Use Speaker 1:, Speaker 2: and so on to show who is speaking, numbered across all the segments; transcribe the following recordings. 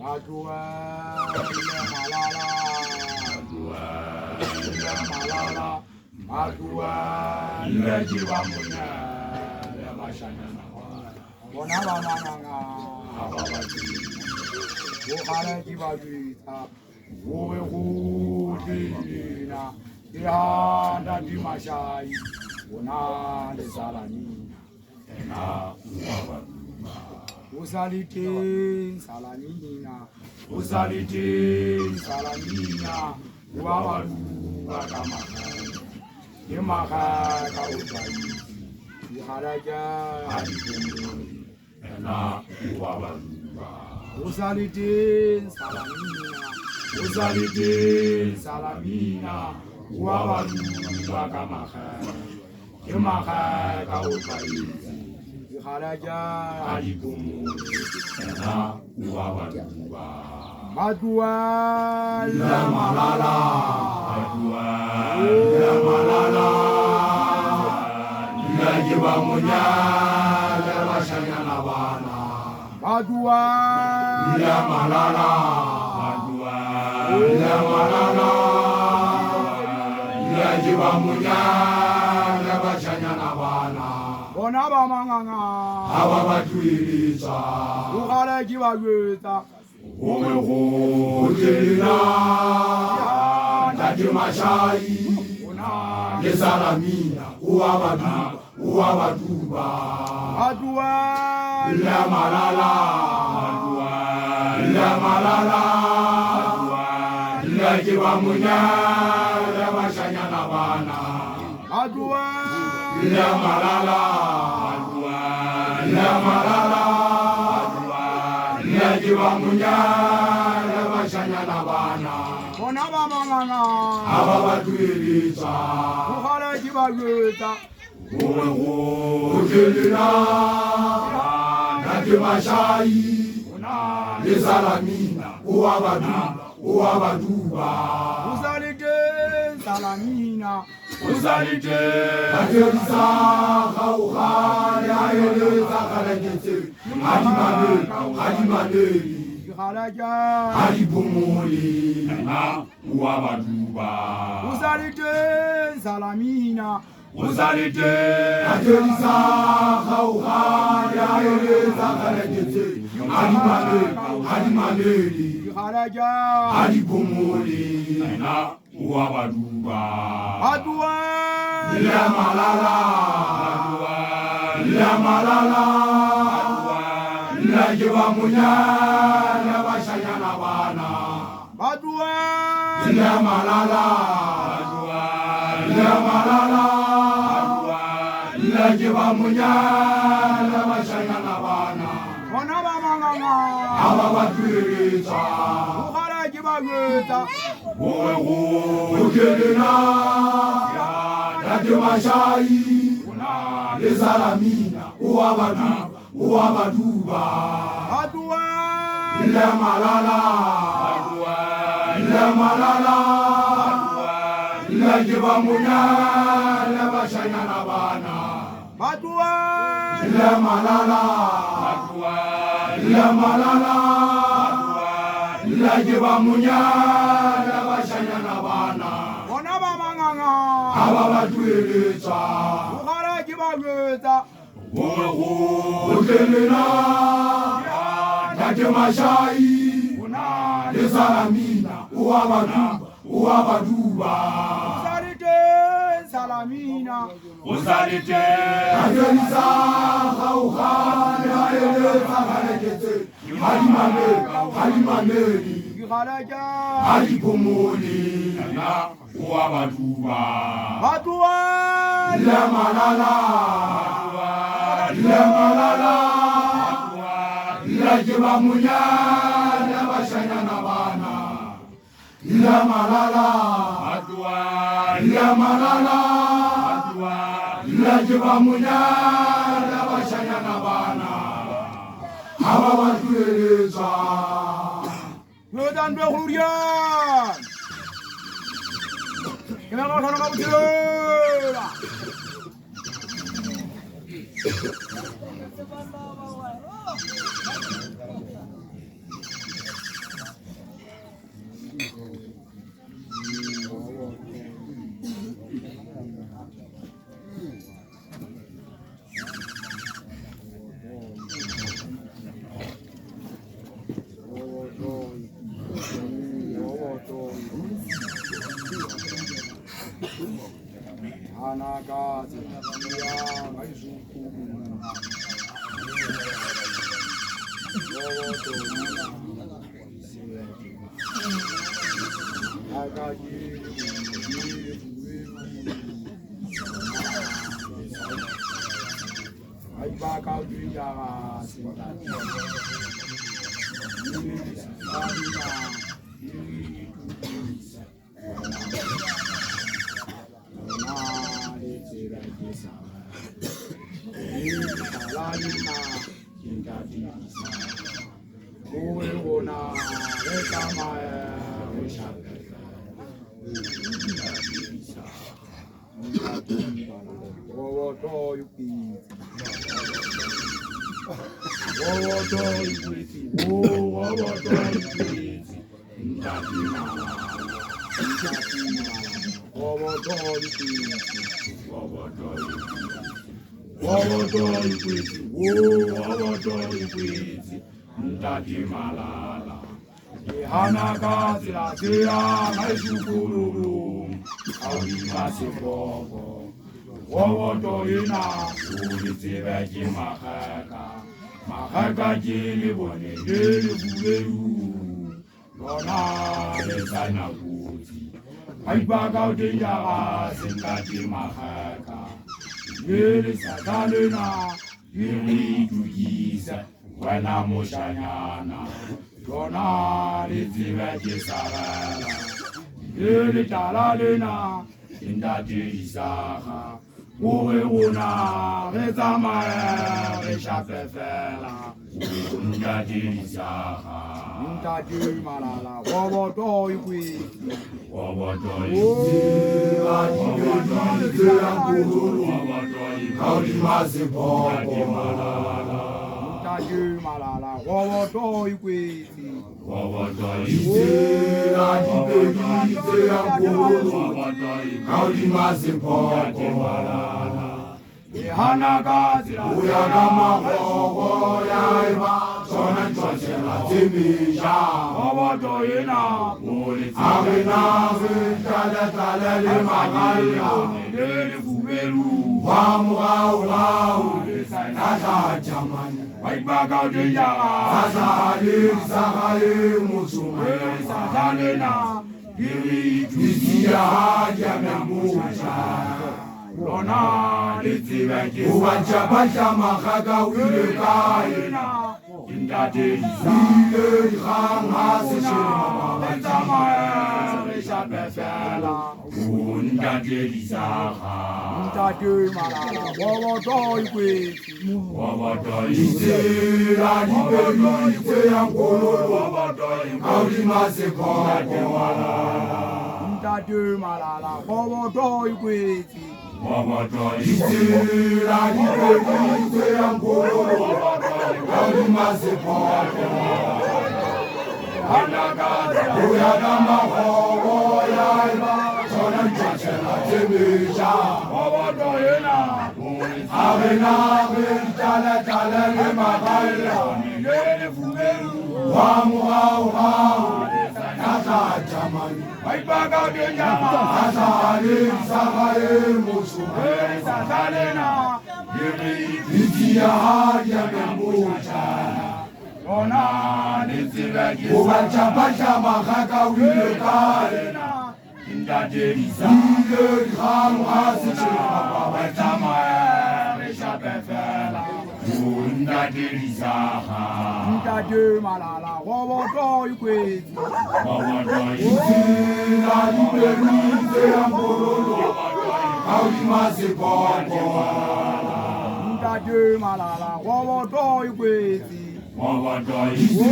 Speaker 1: Madua malala, malala, madua lejiwa munya le mashanya na bona bananga ababati ukhala jibabita uwe kudina ihanda dimashai una lesalani na uwabati Usalitin salamina, uwawalu wakamaka, yemaka kautai, uharaja hadimu, na uwawalu. Usalitin salamina, uwawalu wakamaka, yemaka kautai. Haraja hadimu na uwawaduba madua la malala la jiwa munya la washanya na bana madua la malala la jiwa munya la washanya na bana bona bamanganga aba batwilitsa ukhala jiwayeta uwe khutelina tati mashai lesalamina uwabatuba adua la malala la jiwa munya la mashanya na bana adua la malala la jiwa munya la bashanya na bana bona bamanganga aba batwilitsa ukhala jibayeta uwe khutelina tati mashai lesalamina uwabatuba Usalite Ajelisa Khaukhani Ayeleza Khalajete Hadimaneli Khalaja Hadibumuli na Uwabaduba Usalite Salamina Usalite Ajelisa Khaukhani Ayeleza Khalajete Hadimaneli Khalaja Hadibumuli na Uwabaduba Adua la malala la jiwa munya la bashanya na bana Adua la malala la jiwa munya la bashanya na bana bona bamanganga aba batwilitsa ukhala jibayeta uwe khutelina tati mashai lesalamina uwabatuba adua la malala la jiwa munya la bashanya na bana adua la malala la jiwa munya la bashanya na bana bona bamanganga aba batwilitsa ukhala jibayeta uwe khutelina tati mashai lesalamina uwabatuba Usalite Ajelisa Khaukhani Ayeleza Khalajete Hadimaneli Khalaja Hadibumuli na uwabatuba Adua la malala la jiwa munya la bashanya na bana la malala la jiwa munya la bashanya na bana aba batwilitsa yodan be khuriyan kena kana kabutira Anakazi ya maishuku Hanakazi la tia maishukululu Audimasipoko Wowotoina Ulitiveji Mahaka jili bone Deli buleru Lona lesana kuti Aibaka utenjaga Sinkati mahaka Deli satalena Deli tujiza Wena moshanyana Lona litiveji sarala Deli talalena Indati isaha Uwe una Rezamaya Reshapefela Indati isaha Indati malala Wowoto ikwi Wowoto ikwi Wowoto ikwi Kaudimasi popo Indati malala Wowoto ikwi Wowoto ikwi Kaudimasi popo Hanakazi Uyagama popo Yaiba Sona Chochela Timisha Wowoto ina Avina Tala Limagaya Deli Fumeru Wamuga Ulau Nasa Jamani Waibaka Utenjaga Sasa Ali Sahali Musumani Sasalena Diri Tuisia Haja Memucha Lona litiveji Uwachapacha makaga wilekaina Indati Zile Khanga Sishima Betama Reshapefela Undati Lizaha Indati malala Wowoto ikwi Wowoto ikwi Wowoto ikwi Wowoto ikwi Kaudimasi popo Indati malala Wowoto ikwi Wowoto ikwi Kaudimasi popo Hanakazi Uyagama popo Yaiba Sona Chochela Timisha Wowoto ina Avina Tala Limagaya Deli Fumeru Wamuga Nasa Jamani Waibaka Utenjaga Sasa Ali Sahali Musumani Sasalena Diri Tuisia Haja Memucha Lona litiveji Uwachapacha Mahaka wilekaina Indati Zile Khanga Sishima Betama Reshapefela Indati Lizaha Indati malala Wowoto ikwi Wowoto ikwi Kaudimasi popo Indati malala Wowoto ikwi Wowoto ikwi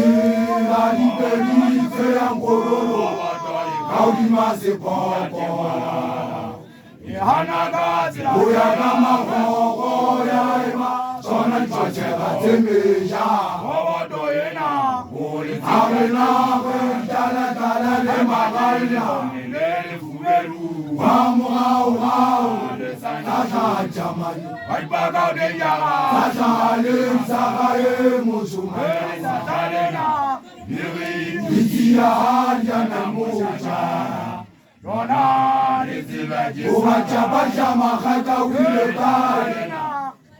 Speaker 1: Kaudimasi popo Hanakazi Uyagama popo Yaiba Sona Chochela Timisha Wowoto ina Avina Tala Limagaya Deli Fumeru Wamuga Nasa Jamani Waibaka Utenjaga Sasa Ali Sahali Musumani Sasalena Diri Tuisia Haja Memucha Lona o batjha makgata o ile kae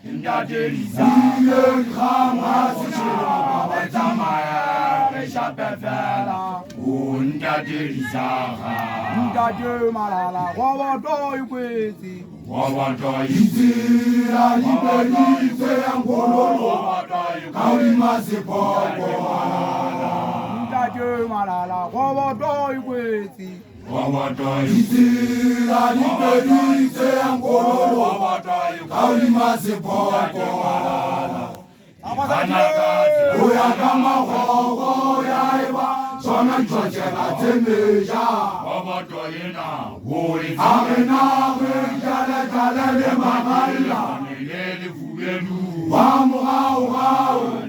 Speaker 2: Ntate Lisa
Speaker 1: ile kgang ha setjhaba
Speaker 2: ba tsamaya re shape fela o Ntate Lisa
Speaker 1: Ntate Malala roboto e kwetse
Speaker 2: roboto
Speaker 1: ditsela di beditse ya ngololo ka hodima sepoko Ntate Malala roboto e kwetse
Speaker 2: roboto
Speaker 1: ditsela di beditse ya ngololo ka hodima sepoko ho ya ka makgokgo ya eba tsona tjotjela tse meja
Speaker 2: roboto ena ho e
Speaker 1: a re na re jala le magalla
Speaker 2: le fubedu
Speaker 1: wa morao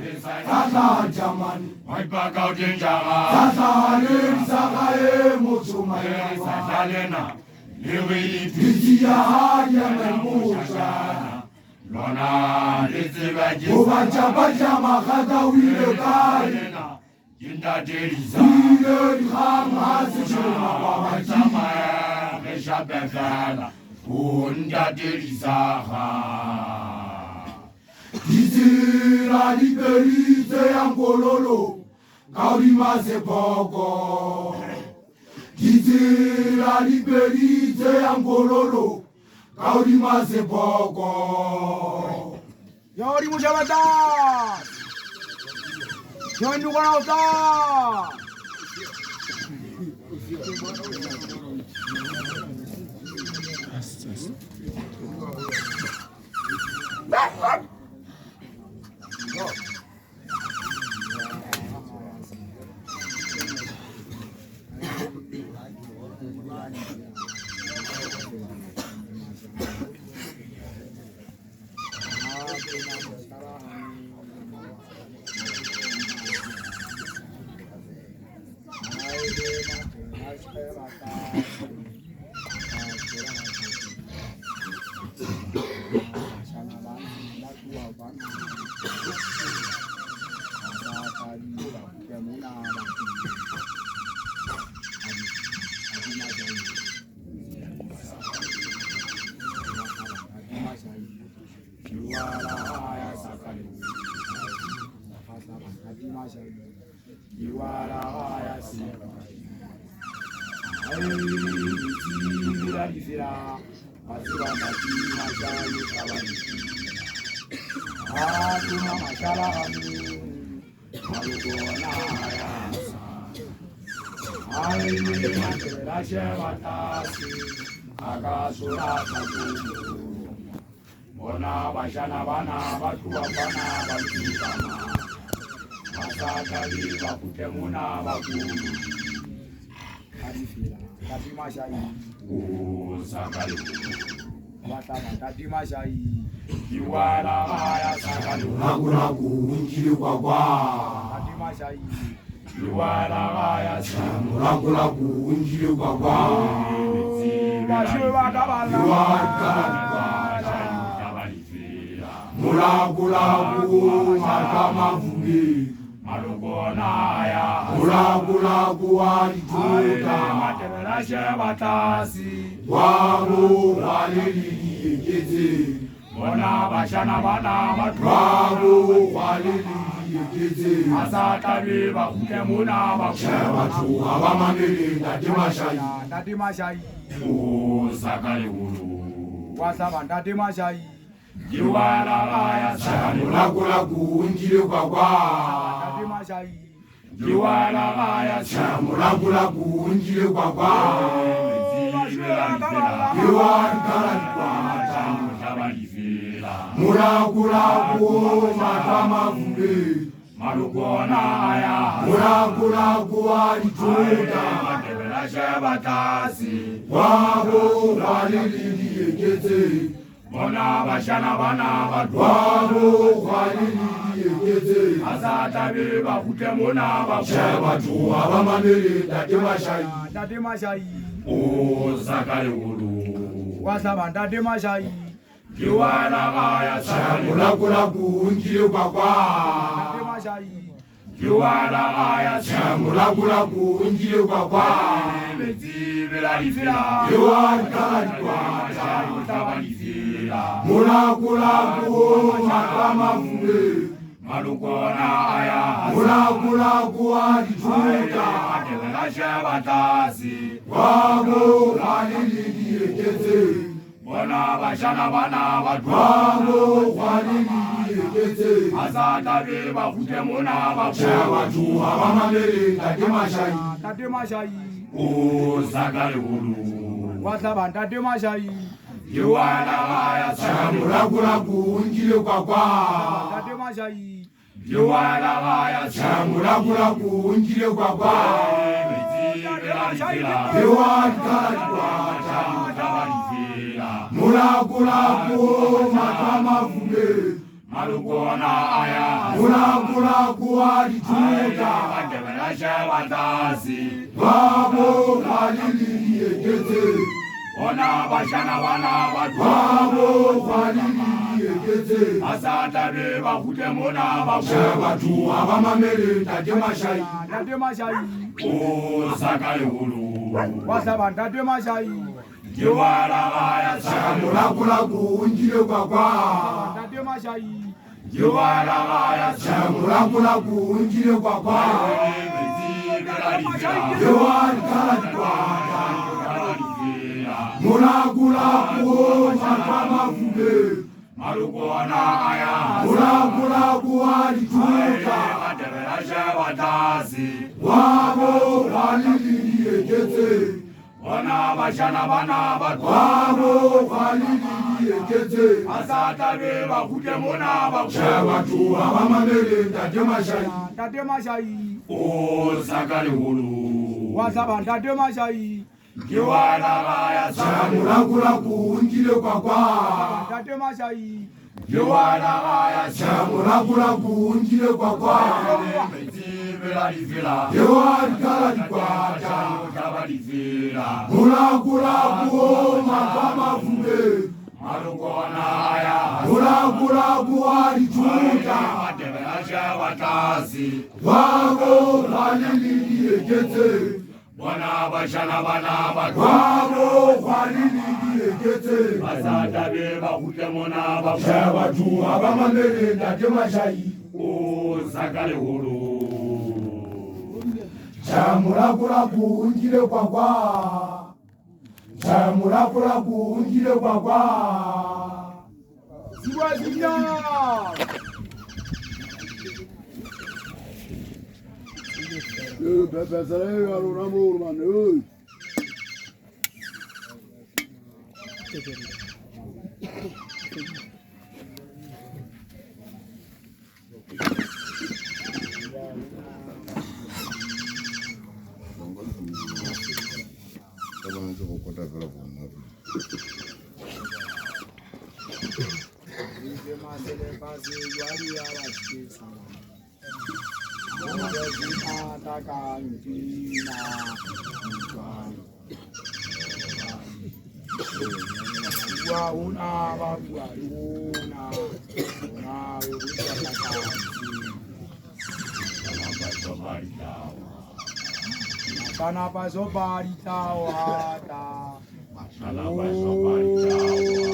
Speaker 1: tla Germany
Speaker 2: wa ipaka o tentjara
Speaker 1: tla le sakae motho mai
Speaker 2: sa lena le re
Speaker 1: ya ha ya moja
Speaker 2: lona le tseba je
Speaker 1: o batjha magata o ile kae
Speaker 2: Ntate Lisa
Speaker 1: ile dikgang ha setjhaba
Speaker 2: ba tsamaya re shape fela o Ntate Lisa
Speaker 1: ditsela di beditse ya ngololo ka hodima sepoko ditsela di beditse ya ngololo ka hodima sepoko yo di mojabata yo ndi kona uta
Speaker 2: bona bashana bana batho ba bana ba tsana masaka le ba kutemuna ba kulu
Speaker 1: adifila kati mashai
Speaker 2: o sakalo
Speaker 1: bataba kati mashai
Speaker 2: iwala ya sakalo
Speaker 1: nakulaku unjili kwakwa
Speaker 2: kati mashai iwala ya sakalo
Speaker 1: nakulaku unjili kwakwa
Speaker 2: bashiwa kabala
Speaker 1: mulakulaku makamavumbi
Speaker 2: malukona ya
Speaker 1: mulakulaku walituta
Speaker 2: matelashe batasi
Speaker 1: wabo waliliyekete
Speaker 2: bona bashana bana batho
Speaker 1: wabo waliliyekete
Speaker 2: asatabi bakutemuna
Speaker 1: batho abamamele
Speaker 3: Ntate Mashai
Speaker 2: o sakale ulu
Speaker 3: wasaba Ntate Mashai
Speaker 2: iwala ya sakale
Speaker 1: mulakulaku unjili kwakwa
Speaker 3: Ntate Mashai
Speaker 2: iwala ya sakale
Speaker 1: mulakulaku unjili kwakwa mulakulaku makamavumbi
Speaker 2: malukona ya
Speaker 1: mulakulaku walituta
Speaker 2: matelashe batasi
Speaker 1: wabo waliliyekete
Speaker 2: bona bashana bana batho
Speaker 1: wabo waliliyekete
Speaker 2: asatabi bakutemuna
Speaker 1: batho abamamele Ntate
Speaker 3: Mashai
Speaker 2: o sakale ulu
Speaker 3: wasaba Ntate Mashai
Speaker 2: iwala ya sakale
Speaker 1: mulakulaku unjili kwakwa
Speaker 3: Ntate Mashai
Speaker 2: iwala ya sakale
Speaker 1: mulakulaku unjili kwakwa
Speaker 2: Metsi vela difela.
Speaker 1: Ewa dikadikwa
Speaker 2: Tabadifela.
Speaker 1: Mulakulaku makamavule
Speaker 2: Malukona aya.
Speaker 1: Mulakulaku adituta
Speaker 2: Adevela shabatasi.
Speaker 1: Wabo waliliyekete
Speaker 2: Bona bashana bana batwa.
Speaker 1: Wabo waliliyekete
Speaker 2: Azatabe bakute mona bakwa.
Speaker 1: Shawatu abamamele
Speaker 3: Tate mashayi.
Speaker 2: Zakale hulu.
Speaker 3: Wasaba tate mashayi.
Speaker 2: Yuwala waya samu.
Speaker 1: Mulakulaku njile kwakwa
Speaker 3: Tate mashayi.
Speaker 2: Yuwala waya samu.
Speaker 1: Mulakulaku njile kwakwa Ewa dikadikwa
Speaker 2: Tabadifela.
Speaker 1: Mulakulaku makamavule
Speaker 2: Malukona aya.
Speaker 1: Mulakulaku adituta
Speaker 2: Adevela shabatasi.
Speaker 1: Wabo waliliyekete
Speaker 2: Bona bashana bana batwa.
Speaker 1: Wabo waliliyekete
Speaker 2: Azatabe bakute mona bakwa.
Speaker 1: Shawatu abamamele tate mashayi
Speaker 3: Tate mashayi.
Speaker 2: Zakale hulu.
Speaker 3: Wasaba tate mashayi.
Speaker 2: Yuwala waya samu.
Speaker 1: Mulakulaku njile kwakwa
Speaker 3: Tate mashayi.
Speaker 2: Yuwala waya samu.
Speaker 1: Mulakulaku njile kwakwa Ewa dikadikwa Mulakulaku makamavule
Speaker 2: Malukona aya.
Speaker 1: Mulakulaku adituta
Speaker 2: Adevela shabatasi.
Speaker 1: Wabo waliliyekete
Speaker 2: Bona bashana bana batwa.
Speaker 1: Wabo waliliyekete
Speaker 2: Azatabe bakute mona bakwa.
Speaker 1: Shawatu abamamele tate mashayi
Speaker 3: Tate mashayi.
Speaker 2: Zakale hulu.
Speaker 3: Wasaba tate mashayi.
Speaker 2: Yuwala waya samu.
Speaker 1: Mulakulaku njile kwakwa
Speaker 3: Tate mashayi.
Speaker 2: Yuwala waya samu.
Speaker 1: Mulakulaku njile kwakwa
Speaker 2: Metsi vela difela.
Speaker 1: Ewa dikadikwa
Speaker 2: Tabadifela.
Speaker 1: Mulakulaku makamavule
Speaker 2: Malukona aya.
Speaker 1: Mulakulaku adituta
Speaker 2: Adevela shabatasi.
Speaker 1: Wabo waliliyekete
Speaker 2: Bona bashana bana batwa.
Speaker 1: Wabo waliliyekete
Speaker 2: Azatabe bakute mona bakwa.
Speaker 1: Shawatu abamamele tate mashayi
Speaker 2: Zakale hulu.
Speaker 1: Mulakulaku njile kwakwa Mulakulaku njile kwakwa
Speaker 3: Siwazina. Sana pasopari tawata.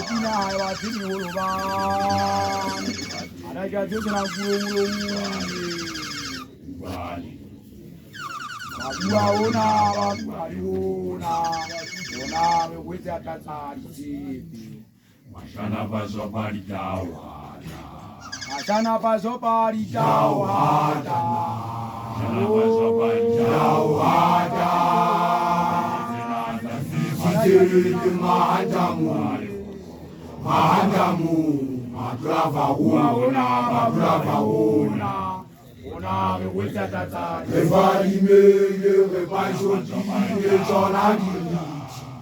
Speaker 3: Tina watini uruban. Anaja jona kuulungi. Abua ona abuna. Ona weza tatati.
Speaker 2: Mashana pasopari tawata.
Speaker 3: Asana pasopari tawata.
Speaker 1: Sitereke mahandamu madrava una
Speaker 3: weza tatati.
Speaker 1: Evalimele repashotile tonadi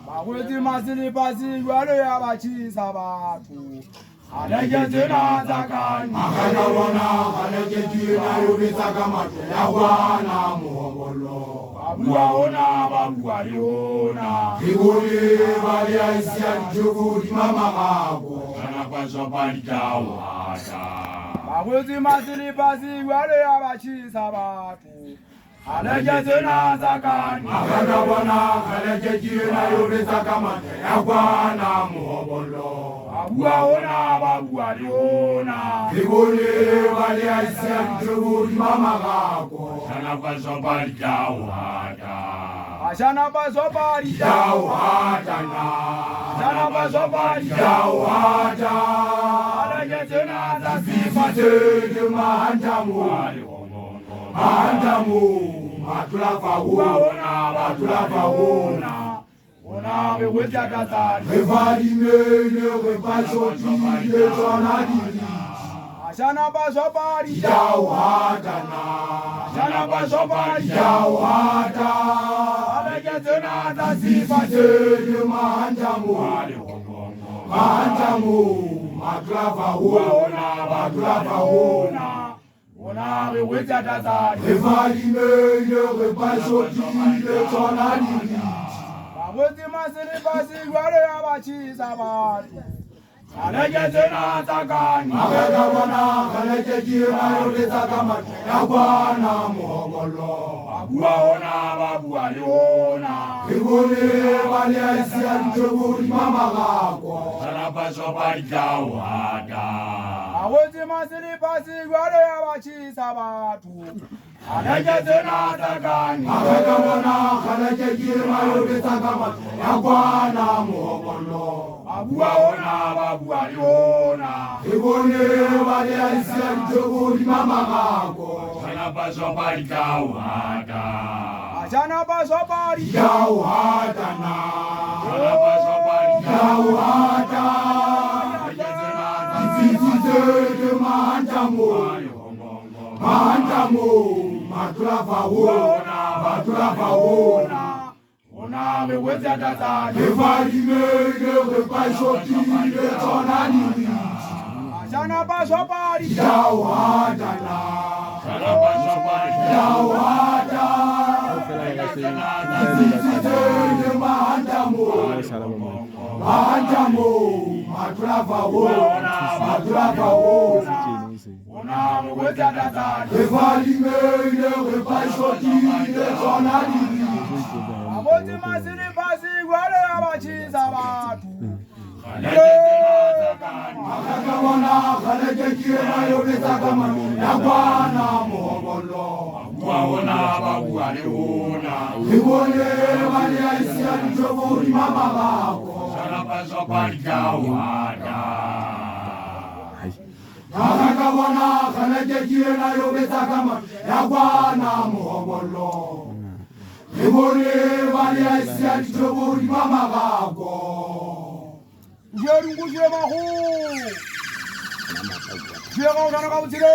Speaker 3: Bakwezi masili pasi wale ya bachisa batu. Anegezena zakani.
Speaker 1: Akanawana anegejina yobetaka matela wana muhobolo
Speaker 3: Abuaona babuariona.
Speaker 1: Igole bali aisia joguri mama mabo
Speaker 2: Mashana pasopari tawata.
Speaker 3: Bakwezi masili pasi wale ya bachisa batu. Alejeze na zakani
Speaker 1: Akakabona kalejeji na yobe zakama Yakwana muhobolo
Speaker 3: Abuaona babualiona
Speaker 1: Kibuni wali aisia mtuburi mama kako
Speaker 2: Shana paso pali jawada
Speaker 3: Ashana paso pali
Speaker 1: Jawada na
Speaker 3: Ashana paso pali
Speaker 1: Jawada
Speaker 3: Alejeze na zakani
Speaker 1: Zifate mahandamu Mahandamu Matulava wona Matulava wona
Speaker 3: Ona beweza kazani
Speaker 1: Revali mene Revasoti Letonadiri
Speaker 3: Ashana paso pali
Speaker 1: Jawada na
Speaker 3: Ashana paso pali
Speaker 1: Jawada
Speaker 3: Alejeze na zakani
Speaker 1: Zifate mahandamu Mahandamu Matulava wona Matulava wona
Speaker 3: Ona beweza kazani
Speaker 1: Revali mene Revasoti Letonadiri
Speaker 3: Bawezi masiri basi gware abachiza batu Alejeze na zakani
Speaker 1: Akakabona kalejeji na yobe zakama Yakwana muhobolo
Speaker 3: Abuaona babualiona
Speaker 1: Kibuni wali aisia mtuburi mama kako
Speaker 2: Shana paso pali jawada
Speaker 3: Bawezi masiri basi gware abachiza batu Alejeze na zakani
Speaker 1: Akakabona kalejeji na yobe zakama Yakwana muhobolo
Speaker 3: Abuaona babualiona
Speaker 1: Kibuni wali aisia mtuburi mama kako
Speaker 2: Shana paso pali jawada
Speaker 3: Ashana paso pali
Speaker 1: Jawada na
Speaker 2: Shana paso pali
Speaker 1: Jawada Zifate mahandamu Mahandamu Matulava wona Matulava wona
Speaker 3: Ona beweza kazani
Speaker 1: Revali mene Revasoti Letonadiri
Speaker 3: Ashana paso pali
Speaker 1: Jawada na
Speaker 2: Shana paso pali
Speaker 1: Jawada Zifate mahandamu Mahandamu Matulava wona Matulava wona
Speaker 3: Ona beweza kazani
Speaker 1: Revali mene Revasoti Letonadiri
Speaker 3: Bawezi masiri basi gware abachiza batu
Speaker 1: Akakabona kalejeji na yobe zakama Yakwana muhobolo
Speaker 2: Abuaona babualiona
Speaker 1: Kibuni wali aisia mtuburi mama kako
Speaker 2: Shana paso pali jawada
Speaker 1: Akakabona kalejeji na yobe zakama Yakwana muhobolo Kibuni wali aisia mtuburi mama kako
Speaker 3: Njerunguzwe mahu Jega ukana kabutire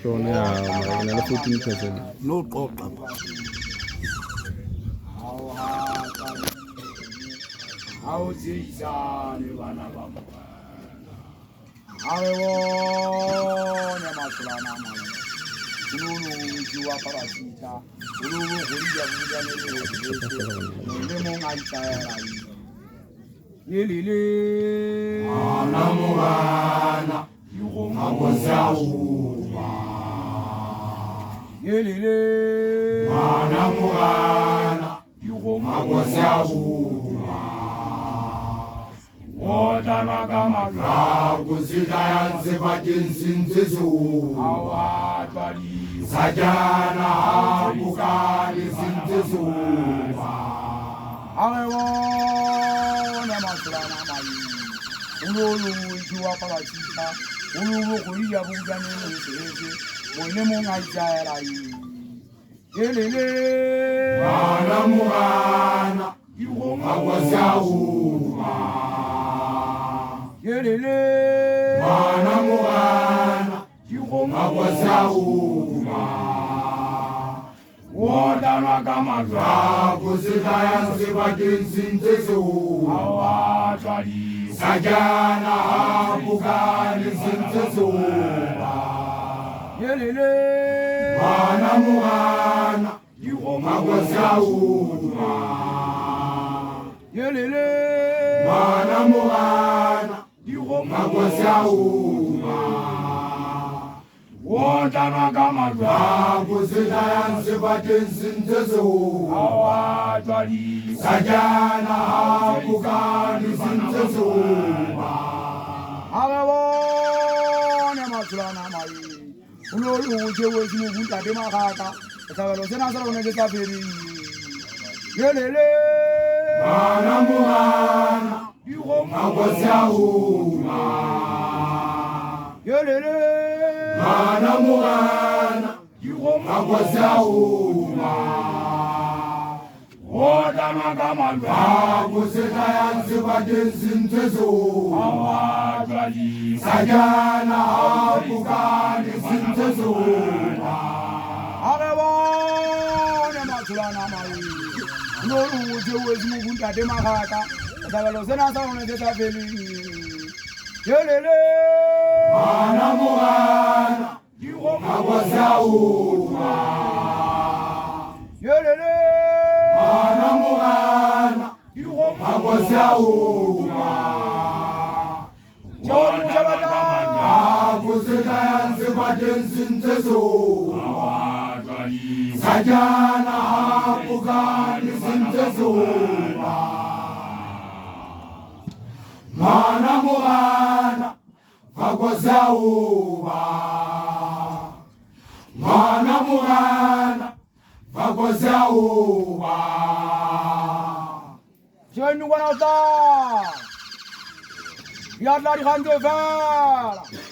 Speaker 4: Nala 14%.
Speaker 1: No problem.
Speaker 3: Auzizane bana baba Awewone masulana mali Ululu jiwa parasita Ululu huria huria nele Nemo ngaitara Yelile
Speaker 1: Anamugana Yugomagozauma
Speaker 3: Yelile
Speaker 1: Anamugana Yugomagozauma
Speaker 3: Wotana kama
Speaker 1: Kuzita yanze bakinsinzizu
Speaker 3: Awatwali
Speaker 1: Sajana habukani sinzizu
Speaker 3: Awewone masulana mali Ululu jiwa parasita Ululu huria huria nele Mone monga itsela yi. Yelele.
Speaker 1: Bana mugana. Magwazauma.
Speaker 3: Yelele.
Speaker 1: Bana mugana. Magwazauma.
Speaker 3: Wodana kamazwa.
Speaker 1: Kuzikaya nzibakinzintezo.
Speaker 3: Awatwali.
Speaker 1: Sajana bukani zintezo.
Speaker 3: Yelele.
Speaker 1: Bana mugana. Magwazauma.
Speaker 3: Yelele.
Speaker 1: Bana mugana. Magwazauma.
Speaker 3: Wodana kamazwa.
Speaker 1: Kuzikaya nzibakinzintezo.
Speaker 3: Awatwali.
Speaker 1: Sajana bukani zintezo.
Speaker 3: Agabone masulana mai. Ulolu uje wezimu kunta de makaka. Esabalo sena sala unege tapiri. Yelele.
Speaker 1: Bana mugana. Magwazauma.
Speaker 3: Yelele.
Speaker 1: Bana mugana. Magwazauma.
Speaker 3: Wodana kamazwa.
Speaker 1: Kuzikaya nzibakinzintezo.
Speaker 3: Awatwali.
Speaker 1: Sajana bukani zintezo.
Speaker 3: Agabone masulana mai. Ulolu uje wezimu kunta de makaka. Esabalo sena sala unege tapiri. Yelele.
Speaker 1: Bana mugana. Magwazauma.
Speaker 3: Yelele.
Speaker 1: Bana mugana. Magwazauma.
Speaker 3: John Jabata.
Speaker 1: Kuzikaya nzibakinzintezo. Sajana bukani zintezo. Bana mugana. Magwazauma. Bana mugana. Magwazauma.
Speaker 3: Jeune Wanata. Y'a de la grande vert.